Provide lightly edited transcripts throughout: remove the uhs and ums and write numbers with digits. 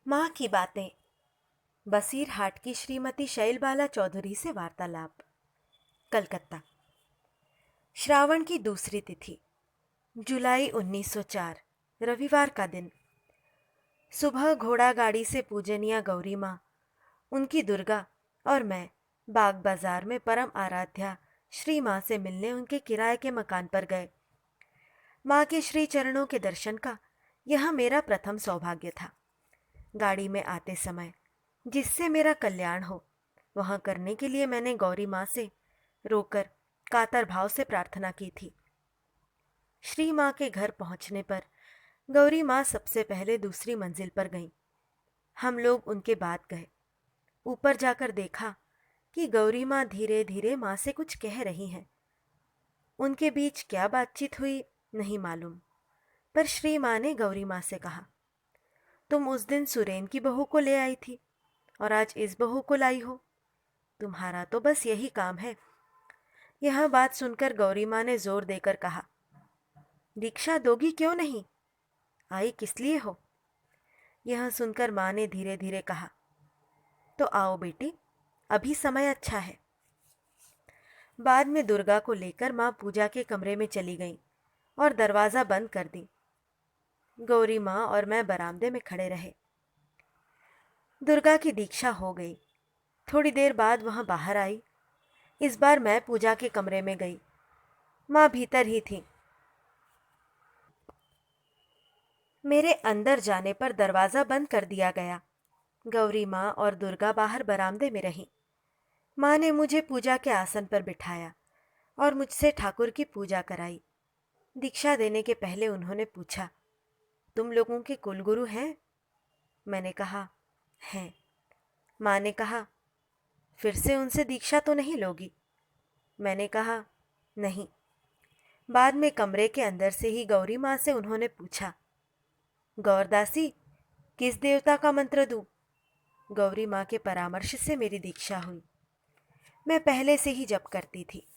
माँ की बातें। बसीरहाट की श्रीमती शैलबाला चौधरी से वार्तालाप। कलकत्ता। श्रावण की दूसरी तिथि, जुलाई 1904, रविवार का दिन। सुबह घोड़ा गाड़ी से पूजनीय गौरी माँ, उनकी दुर्गा और मैं बाग बाजार में परम आराध्या श्री माँ से मिलने उनके किराए के मकान पर गए। माँ के श्री चरणों के दर्शन का यह मेरा प्रथम सौभाग्य था। गाड़ी में आते समय जिससे मेरा कल्याण हो वह करने के लिए मैंने गौरी माँ से रोकर कातर भाव से प्रार्थना की थी। श्री माँ के घर पहुंचने पर गौरी माँ सबसे पहले दूसरी मंजिल पर गईं। हम लोग उनके बाद गए। ऊपर जाकर देखा कि गौरी माँ धीरे धीरे माँ से कुछ कह रही हैं। उनके बीच क्या बातचीत हुई नहीं मालूम, पर श्री माँ ने गौरी माँ से कहा, तुम उस दिन सुरेन की बहू को ले आई थी और आज इस बहू को लाई हो। तुम्हारा तो बस यही काम है। यह बात सुनकर गौरी माँ ने जोर देकर कहा, दीक्षा दोगी क्यों नहीं? आई किस लिए हो? यह सुनकर माँ ने धीरे धीरे कहा, तो आओ बेटी, अभी समय अच्छा है। बाद में दुर्गा को लेकर माँ पूजा के कमरे में चली गई और दरवाजा बंद कर दी। गौरी माँ और मैं बरामदे में खड़े रहे। दुर्गा की दीक्षा हो गई। थोड़ी देर बाद वह बाहर आई। इस बार मैं पूजा के कमरे में गई। माँ भीतर ही थी। मेरे अंदर जाने पर दरवाजा बंद कर दिया गया। गौरी माँ और दुर्गा बाहर बरामदे में रहीं। माँ ने मुझे पूजा के आसन पर बिठाया और मुझसे ठाकुर की पूजा कराई। दीक्षा देने के पहले उन्होंने पूछा, तुम लोगों के कुलगुरु हैं? मैंने कहा, हैं। माँ ने कहा, फिर से उनसे दीक्षा तो नहीं लोगी? मैंने कहा, नहीं। बाद में कमरे के अंदर से ही गौरी माँ से उन्होंने पूछा, गौरदासी, किस देवता का मंत्र दूं? गौरी माँ के परामर्श से मेरी दीक्षा हुई। मैं पहले से ही जप करती थी।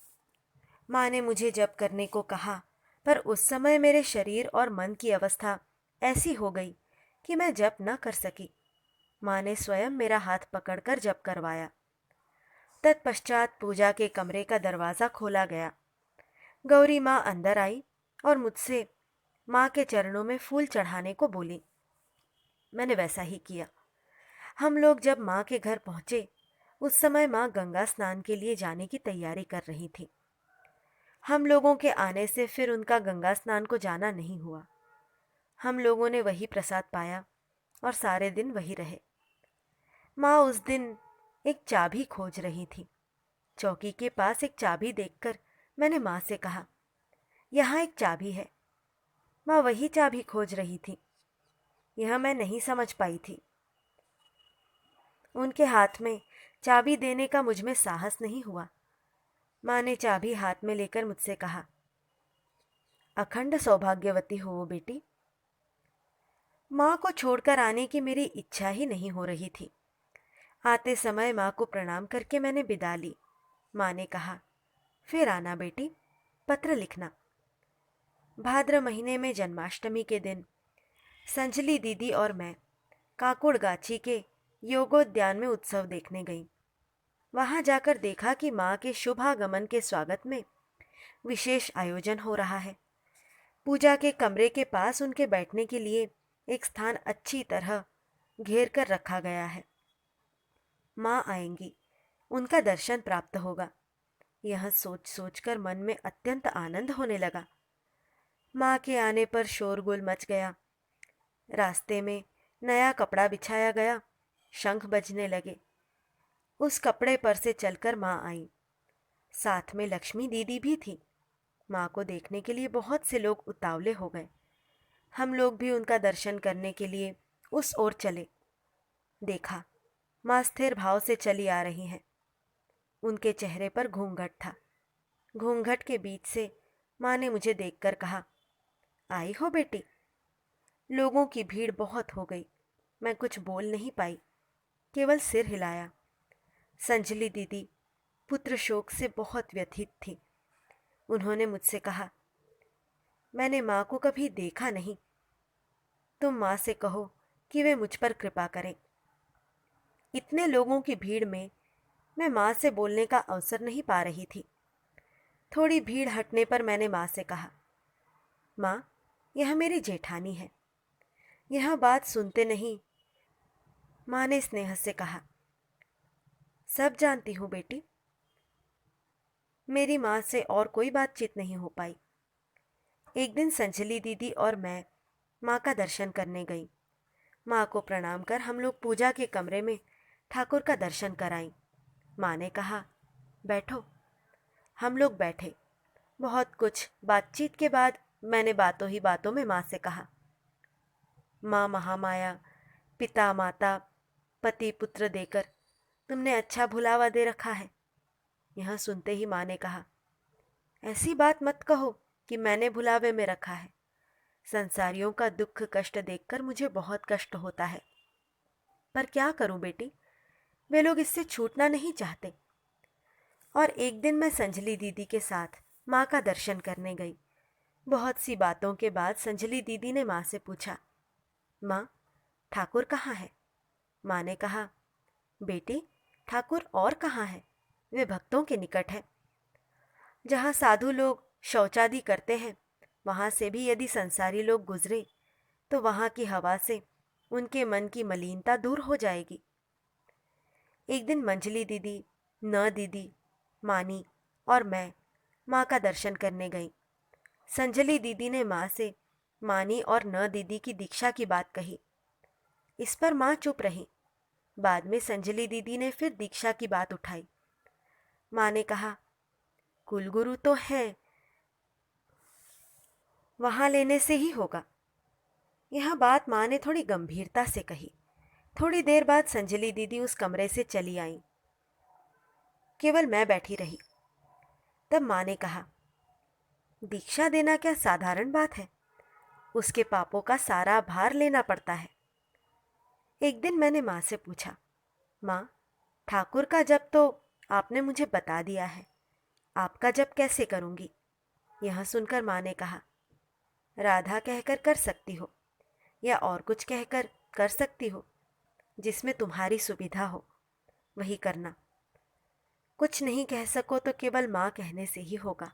माँ ने मुझे जप करने को कहा, पर उस समय मेरे शरीर और मन की अवस्था ऐसी हो गई कि मैं जप न कर सकी। माँ ने स्वयं मेरा हाथ पकड़कर जप करवाया। तत्पश्चात पूजा के कमरे का दरवाज़ा खोला गया। गौरी माँ अंदर आई और मुझसे माँ के चरणों में फूल चढ़ाने को बोली। मैंने वैसा ही किया। हम लोग जब माँ के घर पहुँचे उस समय माँ गंगा स्नान के लिए जाने की तैयारी कर रही थी। हम लोगों के आने से फिर उनका गंगा स्नान को जाना नहीं हुआ। हम लोगों ने वही प्रसाद पाया और सारे दिन वही रहे। माँ उस दिन एक चाबी खोज रही थी। चौकी के पास एक चाबी देखकर मैंने माँ से कहा, यहाँ एक चाबी है। माँ वही चाबी खोज रही थी। यह मैं नहीं समझ पाई थी। उनके हाथ में चाबी देने का मुझ में साहस नहीं हुआ। माँ ने चाबी हाथ में लेकर मुझसे कहा, अखंड सौभाग्यवती हो वो बेटी। माँ को छोड़कर आने की मेरी इच्छा ही नहीं हो रही थी। आते समय माँ को प्रणाम करके मैंने विदा ली। माँ ने कहा, फिर आना बेटी, पत्र लिखना। भाद्र महीने में जन्माष्टमी के दिन संजली दीदी और मैं काकुड़ गाछी के योगोद्यान में उत्सव देखने गई। वहां जाकर देखा कि माँ के शुभागमन के स्वागत में विशेष आयोजन हो रहा है। पूजा के कमरे के पास उनके बैठने के लिए एक स्थान अच्छी तरह घेर कर रखा गया है। माँ आएंगी, उनका दर्शन प्राप्त होगा। यह सोच सोचकर मन में अत्यंत आनंद होने लगा। माँ के आने पर शोरगुल मच गया। रास्ते में नया कपड़ा बिछाया गया। शंख बजने लगे। उस कपड़े पर से चलकर माँ आई। साथ में लक्ष्मी दीदी भी थी। माँ को देखने के लिए बहुत से लोग उतावले हो गए। हम लोग भी उनका दर्शन करने के लिए उस ओर चले। देखा, माँ स्थिर भाव से चली आ रही हैं। उनके चेहरे पर घूंघट था। घूंघट के बीच से माँ ने मुझे देखकर कहा, आई हो बेटी। लोगों की भीड़ बहुत हो गई। मैं कुछ बोल नहीं पाई, केवल सिर हिलाया। संजली दीदी पुत्र शोक से बहुत व्यथित थी। उन्होंने मुझसे कहा, मैंने माँ को कभी देखा नहीं। तुम माँ से कहो कि वे मुझ पर कृपा करें। इतने लोगों की भीड़ में मैं माँ से बोलने का अवसर नहीं पा रही थी। थोड़ी भीड़ हटने पर मैंने माँ से कहा, माँ, यह मेरी जेठानी है। यह बात सुनते नहीं माँ ने स्नेह से कहा, सब जानती हूँ बेटी। मेरी माँ से और कोई बातचीत नहीं हो पाई। एक दिन संजली दीदी और मैं माँ का दर्शन करने गई। माँ को प्रणाम कर हम लोग पूजा के कमरे में ठाकुर का दर्शन कराई। माँ ने कहा, बैठो। हम लोग बैठे। बहुत कुछ बातचीत के बाद मैंने बातों ही बातों में माँ से कहा, माँ महामाया, पिता माता पति पुत्र देकर तुमने अच्छा भुलावा दे रखा है। यह सुनते ही माँ ने कहा, ऐसी बात मत कहो कि मैंने भुलावे में रखा है। संसारियों का दुख कष्ट देखकर मुझे बहुत कष्ट होता है, पर क्या करूं बेटी, वे लोग इससे छूटना नहीं चाहते। और एक दिन मैं संजली दीदी के साथ माँ का दर्शन करने गई। बहुत सी बातों के बाद संजली दीदी ने माँ से पूछा, माँ, ठाकुर कहाँ है? माँ ने कहा, बेटी, ठाकुर और कहाँ है? वे भक्तों के निकट है। जहाँ साधु लोग शौचादि करते हैं, वहाँ से भी यदि संसारी लोग गुजरे तो वहाँ की हवा से उनके मन की मलिनता दूर हो जाएगी। एक दिन मंजली दीदी, न दीदी, मानी और मैं माँ का दर्शन करने गई। संजली दीदी ने माँ से मानी और न दीदी की दीक्षा की बात कही। इस पर माँ चुप रही। बाद में संजली दीदी ने फिर दीक्षा की बात उठाई। माँ ने कहा, कुलगुरु तो है, वहाँ लेने से ही होगा। यह बात माँ ने थोड़ी गंभीरता से कही। थोड़ी देर बाद संजली दीदी उस कमरे से चली आई। केवल मैं बैठी रही। तब माँ ने कहा, दीक्षा देना क्या साधारण बात है? उसके पापों का सारा भार लेना पड़ता है। एक दिन मैंने माँ से पूछा, माँ, ठाकुर का जप तो आपने मुझे बता दिया है, आपका जप कैसे करूँगी? यह सुनकर माँ ने कहा, राधा कहकर कर सकती हो या और कुछ कहकर कर सकती हो, जिसमें तुम्हारी सुविधा हो वही करना। कुछ नहीं कह सको तो केवल माँ कहने से ही होगा।